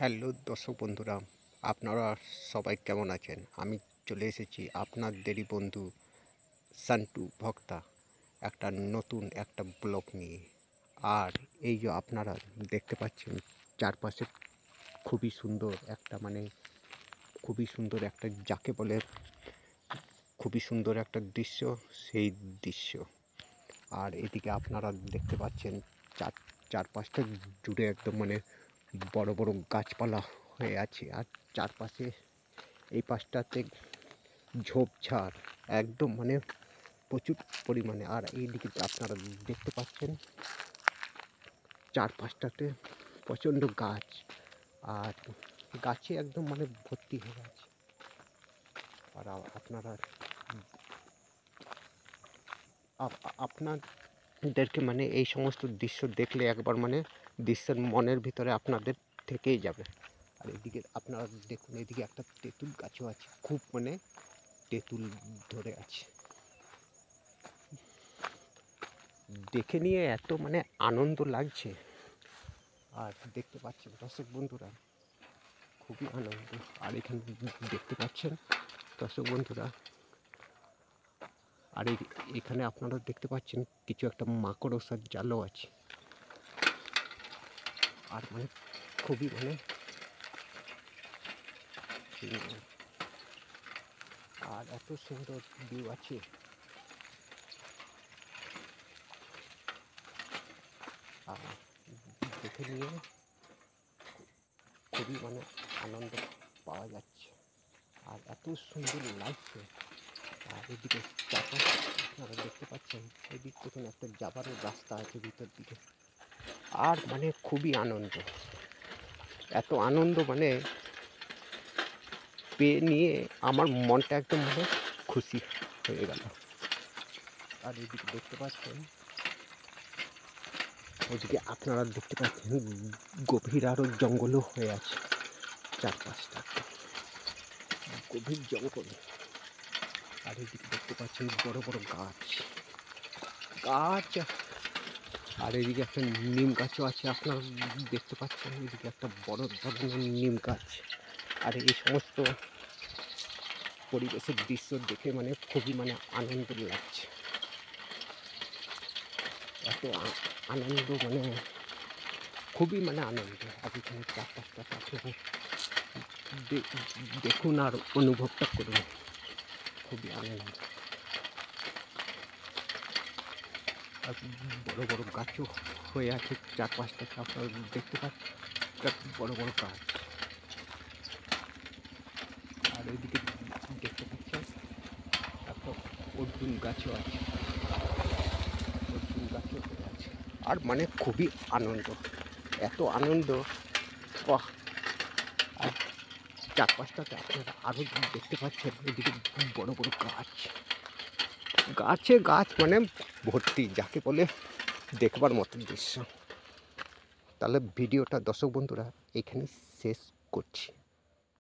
Hello দর্শক বন্ধুরা, আপনারা সবাই কেমন আছেন? আমি চলে এসেছি আপনাদেরই বন্ধু সান্টু ভক্তা একটা নতুন একটা ব্লগ নিয়ে। আর এই যে আপনারা দেখতে পাচ্ছেন চারপাশে খুবই সুন্দর একটা খুবই সুন্দর একটা যাকে বলে খুবই সুন্দর একটা দৃশ্য, সেই দৃশ্য। আর এদিকে আপনারা দেখতে পাচ্ছেন চারপাশটা জুড়ে একদম বড় বড় গাছপালা হয়ে আছে। আর চারপাশে এই পাশটাতে ঝোপঝাড় একদম প্রচুর পরিমাণে। আর এইদিকে আপনারা দেখতে পাচ্ছেন চারপাশটাতে প্রচণ্ড গাছ, আর গাছে একদম ভর্তি হয়ে আছে। আর আপনাদেরকে এই সমস্ত দৃশ্য দেখলে একবার দৃশ্যের মনের ভিতরে আপনাদের থেকেই যাবে। আর এদিকে আপনারা দেখুন, এদিকে একটা তেঁতুল গাছও আছে, খুব তেঁতুল ধরে আছে। দেখে নিয়ে এত আনন্দ লাগছে। আর দেখতে পাচ্ছেন দর্শক বন্ধুরা, খুবই আনন্দ। আর এখানে দেখতে পাচ্ছেন দর্শক বন্ধুরা, আর এখানে আপনারা দেখতে পাচ্ছেন কিছু একটা মাকড়সার জালও আছে। আর খুবই আর এত সুন্দর ভিউ আছে। আর দেখে নিয়ে খুবই আনন্দ পাওয়া যাচ্ছে। আর এত সুন্দর লাগছে। আর এদিকে চারপাশে আপনারা দেখতে পাচ্ছেন, এদিক থেকে একটা যাবারও রাস্তা আছে ভিতর দিকে। আর খুবই আনন্দ, এত আনন্দ পেয়ে নিয়ে আমার মনটা একদম খুশি হয়ে গেল। আর এদিকে দেখতে পাচ্ছেন, ওদিকে আপনারা দেখতে পাচ্ছেন গভীর আরও জঙ্গলও হয়ে আছে। চারপাশটা গভীর জঙ্গল। আর এদিকে দেখতে পাচ্ছেন বড় বড় গাছ। আর এদিকে একটা নিম গাছও আছে, আপনারা দেখতে পাচ্ছেন। এদিকে একটা বড় ধরনের নিম গাছ। আর এই সমস্ত পরিবেশের দৃশ্য দেখে খুবই আনন্দ লাগছে। এত আনন্দ খুবই আনন্দ। আর এখানে চারপাশটা আপনারা দেখুন আর অনুভবটা করুন, খুবই আনন্দ। আর বড় বড় গাছও হয়ে আছে চারপাশটাতে, আপনারা দেখতে পাচ্ছেন বড় বড় গাছ। আর এদিকে দেখতে পাচ্ছেন একটা অর্জুন গাছও আছে, অর্জুন গাছও হয়ে আছে। আর খুবই আনন্দ, এত আনন্দ। বাহ! আর চারপাশটাতে আপনারা আরও দেখতে পাচ্ছেন, এদিকে বড় বড় গাছে গাছ ভর্তি, যাকে বলে দেখবার মতো দৃশ্য। তাহলে ভিডিওটা দর্শক বন্ধুরা এখানে শেষ করছি।